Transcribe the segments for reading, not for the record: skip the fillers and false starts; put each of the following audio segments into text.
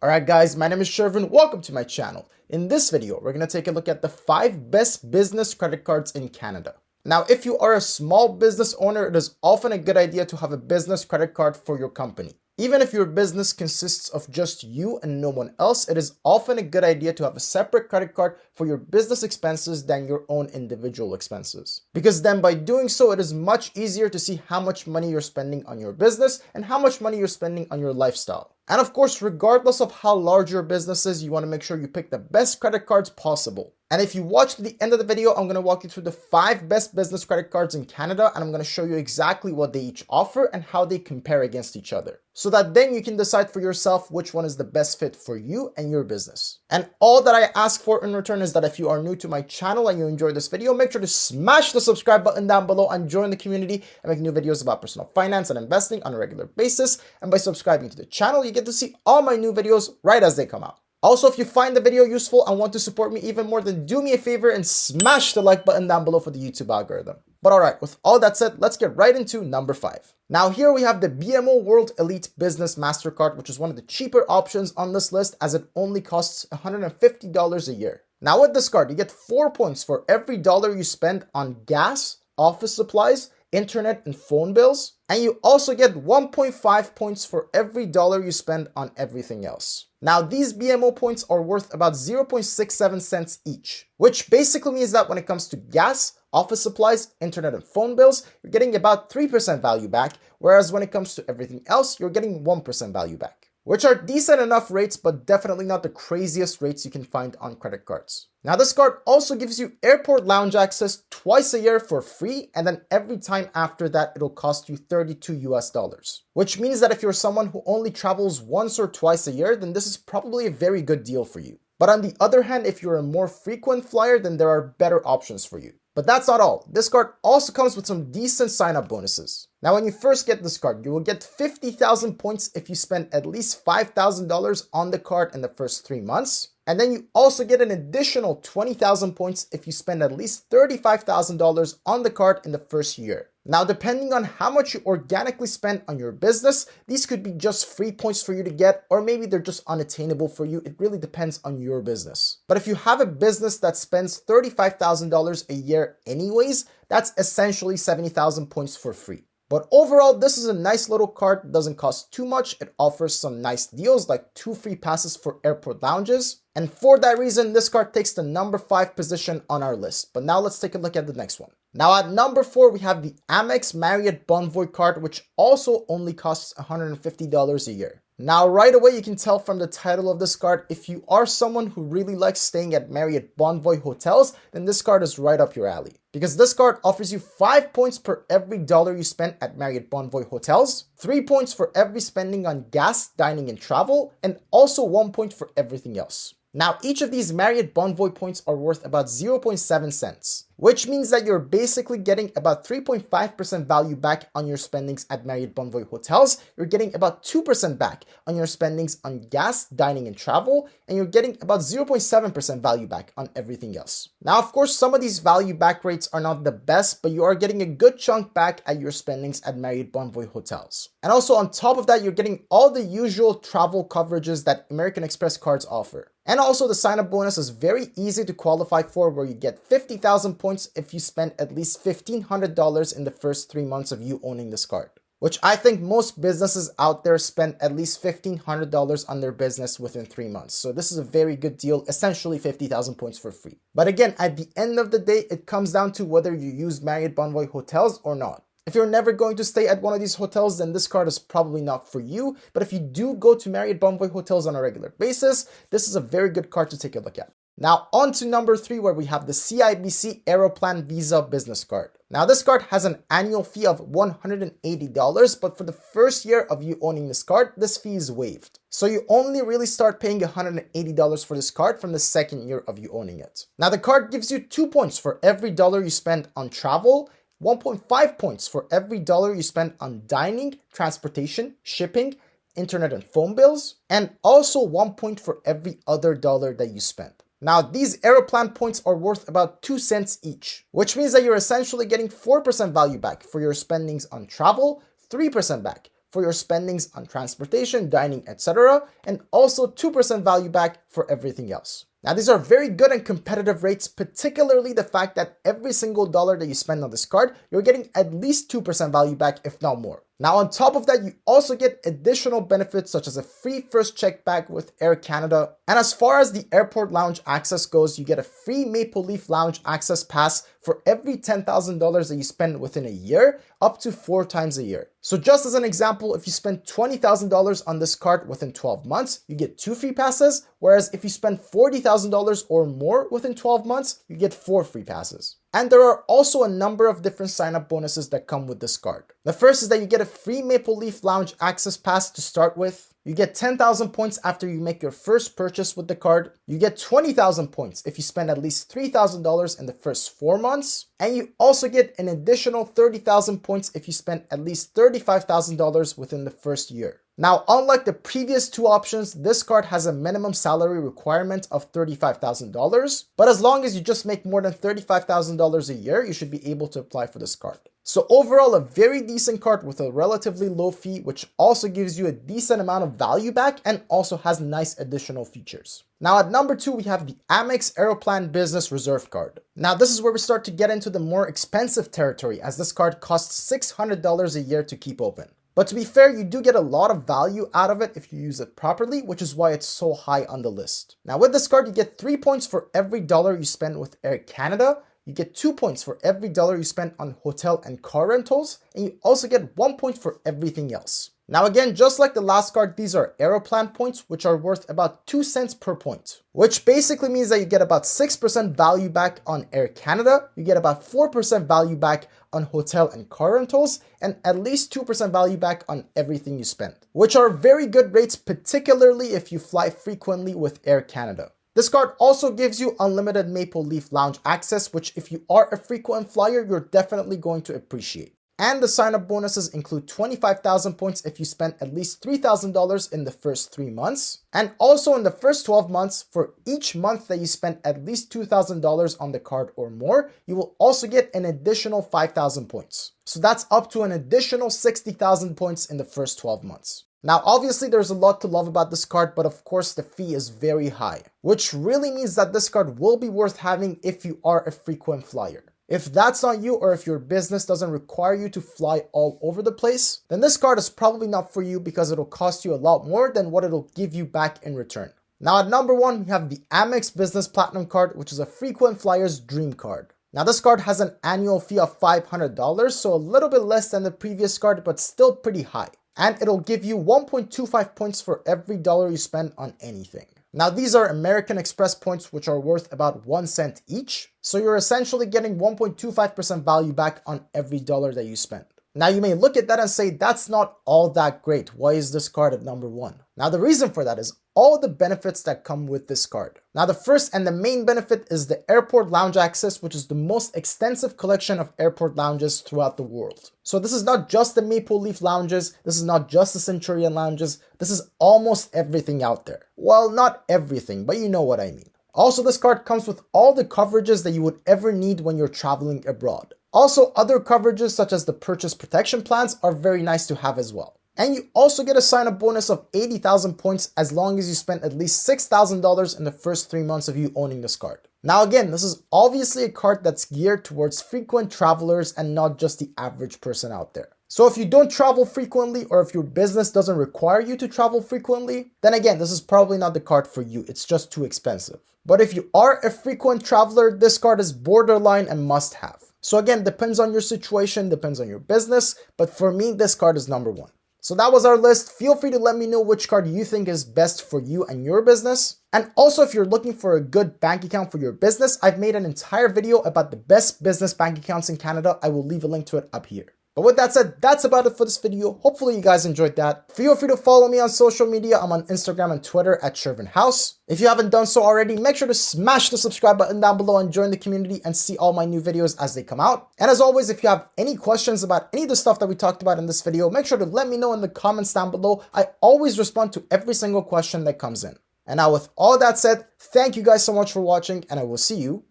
Alright guys, my name is Shervin. Welcome to my channel. In this video, we're going to take a look at the 5 best business credit cards in Canada. Now, if you are a small business owner, it is often a good idea to have a business credit card for your company. Even if your business consists of just you and no one else, it is often a good idea to have a separate credit card for your business expenses than your own individual expenses. Because then by doing so, it is much easier to see how much money you're spending on your business and how much money you're spending on your lifestyle. And of course, regardless of how large your business is, you want to make sure you pick the best credit cards possible. And if you watch to the end of the video, I'm going to walk you through the 5 best business credit cards in Canada, and I'm going to show you exactly what they each offer and how they compare against each other. So that then you can decide for yourself which one is the best fit for you and your business. And all that I ask for in return is that if you are new to my channel and you enjoyed this video, make sure to smash the subscribe button down below and join the community and make new videos about personal finance and investing on a regular basis. And by subscribing to the channel, you get to see all my new videos right as they come out. Also, if you find the video useful and want to support me even more, then do me a favor and smash the like button down below for the YouTube algorithm. But alright, with all that said, let's get right into number 5. Now here we have the BMO World Elite Business Mastercard, which is one of the cheaper options on this list as it only costs $150 a year. Now with this card, you get 4 points for every dollar you spend on gas, office supplies, internet and phone bills, and you also get 1.5 points for every dollar you spend on everything else. Now these BMO points are worth about 0.67 cents each, which basically means that when it comes to gas, office supplies, internet and phone bills, you're getting about 3% value back, whereas when it comes to everything else, you're getting 1% value back. Which are decent enough rates, but definitely not the craziest rates you can find on credit cards. Now this card also gives you airport lounge access twice a year for free, and then every time after that it'll cost you $32. Which means that if you're someone who only travels once or twice a year, then this is probably a very good deal for you. But on the other hand, if you're a more frequent flyer, then there are better options for you. But that's not all. This card also comes with some decent sign-up bonuses. Now, when you first get this card, you will get 50,000 points if you spend at least $5,000 on the card in the first 3 months. And then you also get an additional 20,000 points if you spend at least $35,000 on the card in the first year. Now, depending on how much you organically spend on your business, these could be just free points for you to get, or maybe they're just unattainable for you. It really depends on your business. But if you have a business that spends $35,000 a year anyways, that's essentially 70,000 points for free. But overall, this is a nice little card. It doesn't cost too much. It offers some nice deals like 2 free passes for airport lounges. And for that reason, this card takes the number 5 position on our list. But now let's take a look at the next one. Now at number 4, we have the AMEX Marriott Bonvoy card, which also only costs $150 a year. Now right away, you can tell from the title of this card, if you are someone who really likes staying at Marriott Bonvoy hotels, then this card is right up your alley. Because this card offers you 5 points per every dollar you spent at Marriott Bonvoy hotels, 3 points for every spending on gas, dining and travel, and also 1 point for everything else. Now, each of these Marriott Bonvoy points are worth about 0.7 cents, which means that you're basically getting about 3.5% value back on your spendings at Marriott Bonvoy hotels. You're getting about 2% back on your spendings on gas, dining, and travel, and you're getting about 0.7% value back on everything else. Now, of course, some of these value back rates are not the best, but you are getting a good chunk back at your spendings at Marriott Bonvoy hotels. And also on top of that, you're getting all the usual travel coverages that American Express cards offer. And also the sign-up bonus is very easy to qualify for, where you get 50,000 points if you spend at least $1,500 in the first 3 months of you owning this card. Which I think most businesses out there spend at least $1,500 on their business within 3 months. So this is a very good deal, essentially 50,000 points for free. But again, at the end of the day, it comes down to whether you use Marriott Bonvoy hotels or not. If you're never going to stay at one of these hotels, then this card is probably not for you. But if you do go to Marriott Bonvoy hotels on a regular basis, this is a very good card to take a look at. Now on to number 3, where we have the CIBC Aeroplan Visa Business Card. Now this card has an annual fee of $180, but for the first year of you owning this card, this fee is waived. So you only really start paying $180 for this card from the second year of you owning it. Now the card gives you 2 points for every dollar you spend on travel, 1.5 points for every dollar you spend on dining, transportation, shipping, internet and phone bills, and also 1 point for every other dollar that you spend. Now, these Aeroplan points are worth about 2 cents each, which means that you're essentially getting 4% value back for your spendings on travel, 3% back for your spendings on transportation, dining, etc., and also 2% value back for everything else. Now, these are very good and competitive rates, particularly the fact that every single dollar that you spend on this card, you're getting at least 2% value back, if not more. Now, on top of that, you also get additional benefits such as a free first check bag with Air Canada. And as far as the airport lounge access goes, you get a free Maple Leaf Lounge access pass for every $10,000 that you spend within a year, up to 4 times a year. So just as an example, if you spend $20,000 on this card within 12 months, you get 2 free passes. Whereas if you spend $40,000 or more within 12 months, you get 4 free passes. And there are also a number of different sign-up bonuses that come with this card. The first is that you get a free Maple Leaf Lounge access pass to start with. You get 10,000 points after you make your first purchase with the card. You get 20,000 points if you spend at least $3,000 in the first 4 months. And you also get an additional 30,000 points if you spend at least $35,000 within the first year. Now, unlike the previous 2 options, this card has a minimum salary requirement of $35,000, but as long as you just make more than $35,000 a year, you should be able to apply for this card. So overall, a very decent card with a relatively low fee, which also gives you a decent amount of value back and also has nice additional features. Now at number 2, we have the AMEX Aeroplan Business Reserve Card. Now this is where we start to get into the more expensive territory, as this card costs $600 a year to keep open. But to be fair, you do get a lot of value out of it if you use it properly, which is why it's so high on the list. Now with this card, you get 3 points for every dollar you spend with Air Canada. You get 2 points for every dollar you spend on hotel and car rentals, and you also get 1 point for everything else. Now again, just like the last card, these are Aeroplan points, which are worth about 2 cents per point, which basically means that you get about 6% value back on Air Canada, you get about 4% value back on hotel and car rentals, and at least 2% value back on everything you spend, which are very good rates, particularly if you fly frequently with Air Canada. This card also gives you unlimited Maple Leaf Lounge access, which if you are a frequent flyer, you're definitely going to appreciate. And the sign-up bonuses include 25,000 points if you spend at least $3,000 in the first 3 months. And also in the first 12 months, for each month that you spend at least $2,000 on the card or more, you will also get an additional 5,000 points. So that's up to an additional 60,000 points in the first 12 months. Now, obviously, there's a lot to love about this card, but of course, the fee is very high, which really means that this card will be worth having if you are a frequent flyer. If that's not you, or if your business doesn't require you to fly all over the place, then this card is probably not for you because it'll cost you a lot more than what it'll give you back in return. Now at number 1, we have the Amex Business Platinum card, which is a frequent flyer's dream card. Now this card has an annual fee of $500, so a little bit less than the previous card, but still pretty high. And it'll give you 1.25 points for every dollar you spend on anything. Now these are American Express points, which are worth about 1 cent each. So you're essentially getting 1.25% value back on every dollar that you spend. Now you may look at that and say, that's not all that great. Why is this card at number 1? Now the reason for that is all the benefits that come with this card. Now the first and the main benefit is the airport lounge access, which is the most extensive collection of airport lounges throughout the world. So this is not just the Maple Leaf lounges, this is not just the Centurion lounges, this is almost everything out there. Well, not everything, but you know what I mean. Also, this card comes with all the coverages that you would ever need when you're traveling abroad. Also, other coverages such as the purchase protection plans are very nice to have as well. And you also get a sign-up bonus of 80,000 points as long as you spend at least $6,000 in the first 3 months of you owning this card. Now again, this is obviously a card that's geared towards frequent travelers and not just the average person out there. So if you don't travel frequently, or if your business doesn't require you to travel frequently, then again, this is probably not the card for you. It's just too expensive. But if you are a frequent traveler, this card is borderline and must have. So again, depends on your situation, depends on your business, but for me, this card is number 1. So that was our list. Feel free to let me know which card you think is best for you and your business. And also, if you're looking for a good bank account for your business, I've made an entire video about the best business bank accounts in Canada. I will leave a link to it up here. But with that said, that's about it for this video. Hopefully you guys enjoyed that. Feel free to follow me on social media. I'm on Instagram and Twitter at Shervin House. If you haven't done so already, make sure to smash the subscribe button down below and join the community and see all my new videos as they come out. And as always, if you have any questions about any of the stuff that we talked about in this video, make sure to let me know in the comments down below. I always respond to every single question that comes in. And now with all that said, thank you guys so much for watching, and I will see you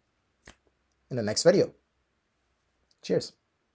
in the next video. Cheers.